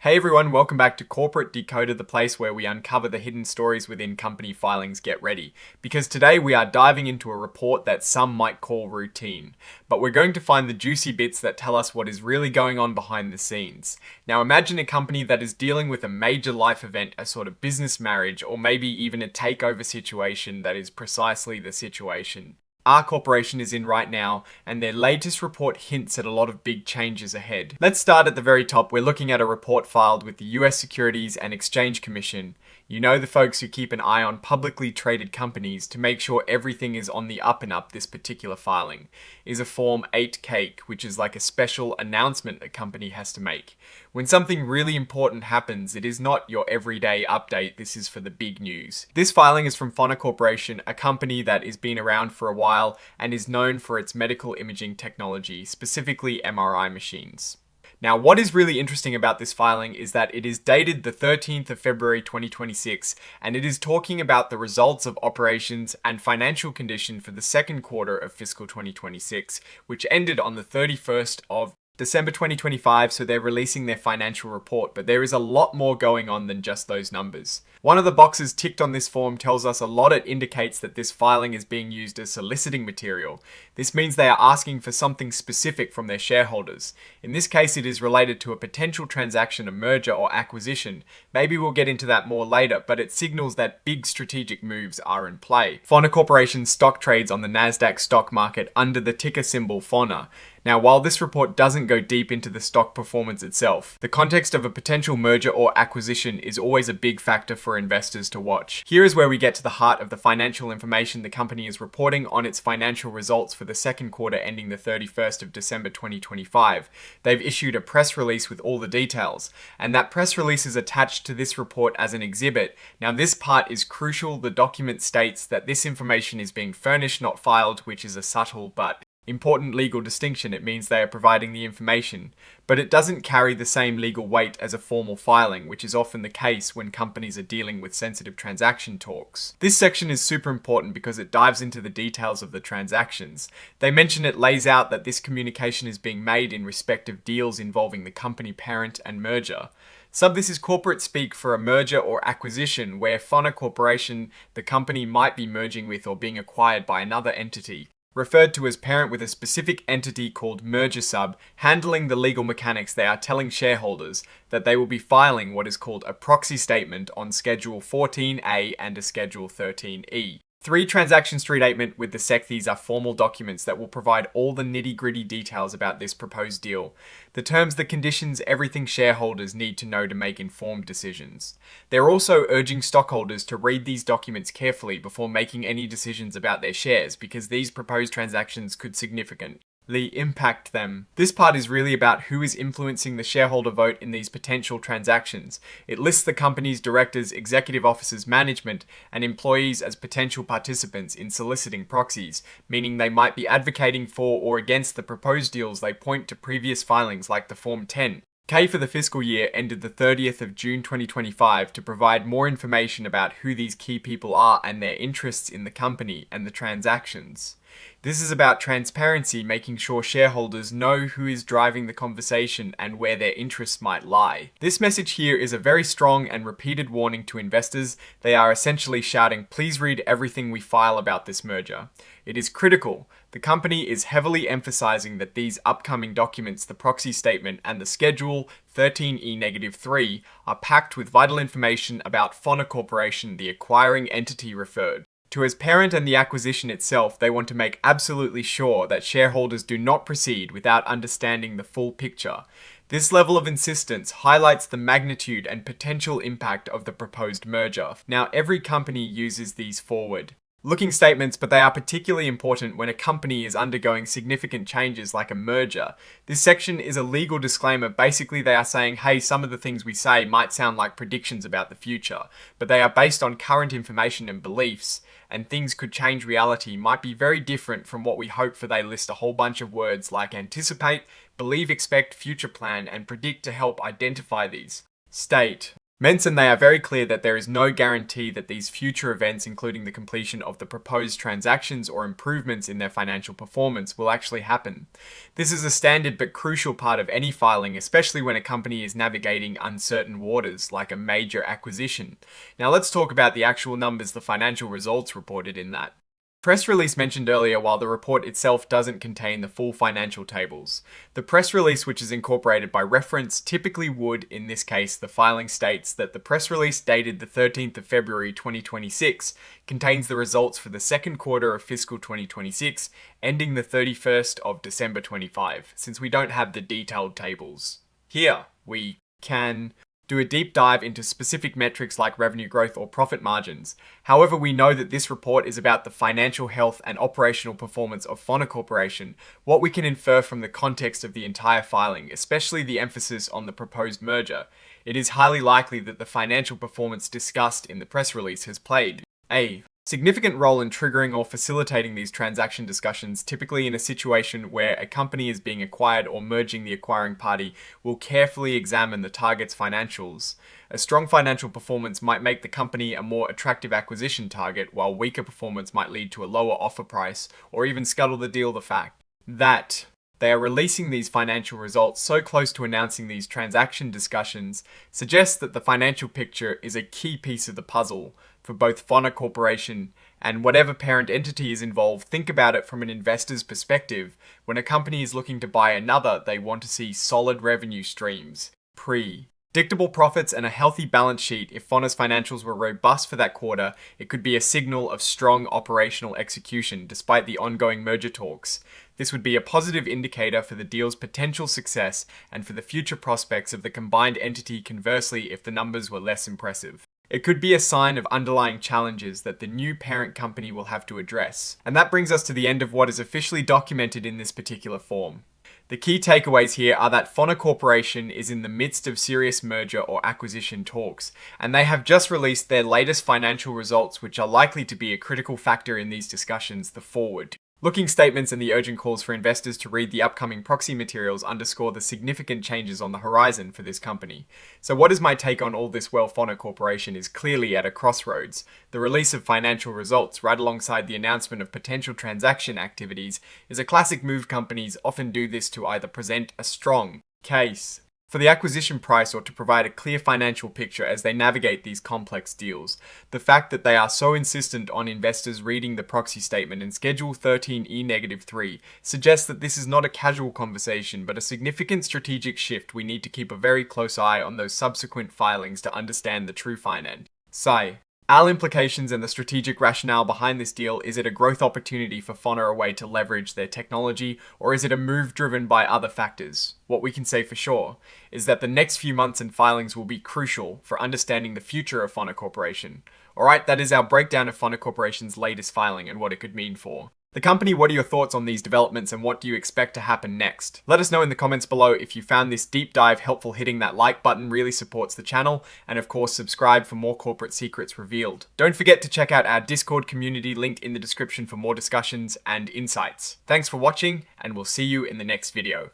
Hey everyone, welcome back to Corporate Decoded, the place where we uncover the hidden stories within company filings. Get ready, because today we are diving into a report that some might call routine, but we're going to find the juicy bits that tell us what is really going on behind the scenes. Now imagine a company that is dealing with a major life event, a sort of business marriage, or maybe even a takeover situation that is precisely the situation our corporation is in right now, and their latest report hints at a lot of big changes ahead. Let's start at the very top. We're looking at a report filed with the US Securities and Exchange Commission. You know, the folks who keep an eye on publicly traded companies to make sure everything is on the up and up. This particular filing is a Form 8K, which is like a special announcement a company has to make. When something really important happens, it is not your everyday update. This is for the big news. This filing is from Fonar Corporation, a company that has been around for a while and is known for its medical imaging technology, specifically MRI machines. Now, what is really interesting about this filing is that it is dated the 13th of February 2026, and it is talking about the results of operations and financial condition for the second quarter of fiscal 2026, which ended on the 31st of December 2025, so they're releasing their financial report, but there is a lot more going on than just those numbers. One of the boxes ticked on this form tells us a lot. It indicates that this filing is being used as soliciting material. This means they are asking for something specific from their shareholders. In this case, it is related to a potential transaction, a merger or acquisition. Maybe we'll get into that more later, but it signals that big strategic moves are in play. Fonar Corporation's stock trades on the Nasdaq stock market under the ticker symbol Fonar. Now, while this report doesn't go deep into the stock performance itself, the context of a potential merger or acquisition is always a big factor for investors to watch. Here is where we get to the heart of the financial information the company is reporting on its financial results for the second quarter ending the 31st of December 2025. They've issued a press release with all the details, and that press release is attached to this report as an exhibit. Now, this part is crucial. The document states that this information is being furnished, not filed, which is a subtle but important legal distinction. It means they are providing the information, but it doesn't carry the same legal weight as a formal filing, which is often the case when companies are dealing with sensitive transaction talks. This section is super important because it dives into the details of the transactions. They mention it lays out that this communication is being made in respect of deals involving the company parent and merger. This is corporate speak for a merger or acquisition where Fonar Corporation, the company, might be merging with or being acquired by another entity, referred to as parent with a specific entity called merger sub. Handling the legal mechanics, they are telling shareholders that they will be filing what is called a proxy statement on Schedule 14A and a Schedule 13E. 3 transaction statement with the SEC. These are formal documents that will provide all the nitty-gritty details about this proposed deal. The terms, the conditions, everything shareholders need to know to make informed decisions. They're also urging stockholders to read these documents carefully before making any decisions about their shares, because these proposed transactions could significantly impact them. This part is really about who is influencing the shareholder vote in these potential transactions. It lists the company's directors, executive officers, management, and employees as potential participants in soliciting proxies, meaning they might be advocating for or against the proposed deals. They point to previous filings like the Form 10K for the fiscal year ended the 30th of June 2025 to provide more information about who these key people are and their interests in the company and the transactions. This is about transparency, making sure shareholders know who is driving the conversation and where their interests might lie. This message here is a very strong and repeated warning to investors. They are essentially shouting, please read everything we file about this merger. It is critical. The company is heavily emphasizing that these upcoming documents, the proxy statement and the Schedule 13E-3, are packed with vital information about Fonar Corporation, the acquiring entity referred to as parent, and the acquisition itself. They want to make absolutely sure that shareholders do not proceed without understanding the full picture. This level of insistence highlights the magnitude and potential impact of the proposed merger. Now, every company uses these forward-looking statements, but they are particularly important when a company is undergoing significant changes like a merger. This section is a legal disclaimer. Basically, they are saying, hey, some of the things we say might sound like predictions about the future, but they are based on current information and beliefs, and things could change. Reality might be very different from what we hope for. They list a whole bunch of words like anticipate, believe, expect, future plan, and predict to help identify these. State. Mention they are very clear that there is no guarantee that these future events, including the completion of the proposed transactions or improvements in their financial performance, will actually happen. This is a standard but crucial part of any filing, especially when a company is navigating uncertain waters, like a major acquisition. Now let's talk about the actual numbers, the financial results reported in that. Press release mentioned earlier, while the report itself doesn't contain the full financial tables. The press release, which is incorporated by reference, typically would, in this case, the filing states that the press release dated the 13th of February 2026 contains the results for the second quarter of fiscal 2026, ending the 31st of December 25, since we don't have the detailed tables. Here, we can do a deep dive into specific metrics like revenue growth or profit margins. However, we know that this report is about the financial health and operational performance of Fonar Corporation, what we can infer from the context of the entire filing, especially the emphasis on the proposed merger. It is highly likely that the financial performance discussed in the press release has played a significant role in triggering or facilitating these transaction discussions, typically in a situation where a company is being acquired or merging. The acquiring party will carefully examine the target's financials. A strong financial performance might make the company a more attractive acquisition target, while weaker performance might lead to a lower offer price or even scuttle the deal. The fact that they are releasing these financial results so close to announcing these transaction discussions suggests that the financial picture is a key piece of the puzzle for both Fonar Corporation and whatever parent entity is involved. Think about it from an investor's perspective. When a company is looking to buy another, they want to see solid revenue streams, predictable profits, and a healthy balance sheet. If Fonar's financials were robust for that quarter, it could be a signal of strong operational execution despite the ongoing merger talks. This would be a positive indicator for the deal's potential success and for the future prospects of the combined entity. Conversely, if the numbers were less impressive, it could be a sign of underlying challenges that the new parent company will have to address. And that brings us to the end of what is officially documented in this particular form. The key takeaways here are that Fonar Corporation is in the midst of serious merger or acquisition talks, and they have just released their latest financial results, which are likely to be a critical factor in these discussions. The forward-looking statements and the urgent calls for investors to read the upcoming proxy materials underscore the significant changes on the horizon for this company. So what is my take on all this? Well, Fonar Corporation is clearly at a crossroads. The release of financial results right alongside the announcement of potential transaction activities is a classic move. Companies often do this to either present a strong case for the acquisition price or to provide a clear financial picture as they navigate these complex deals. The fact that they are so insistent on investors reading the proxy statement and Schedule 13E-3 suggests that this is not a casual conversation, but a significant strategic shift. We need to keep a very close eye on those subsequent filings to understand the true financial implications and the strategic rationale behind this deal. Is it a growth opportunity for Fonar, a way to leverage their technology, or is it a move driven by other factors? What we can say for sure is that the next few months and filings will be crucial for understanding the future of Fonar Corporation. Alright, that is our breakdown of Fonar Corporation's latest filing and what it could mean for the company. What are your thoughts on these developments and what do you expect to happen next? Let us know in the comments below. If you found this deep dive helpful, hitting that like button really supports the channel, and of course subscribe for more corporate secrets revealed. Don't forget to check out our Discord community linked in the description for more discussions and insights. Thanks for watching, and we'll see you in the next video.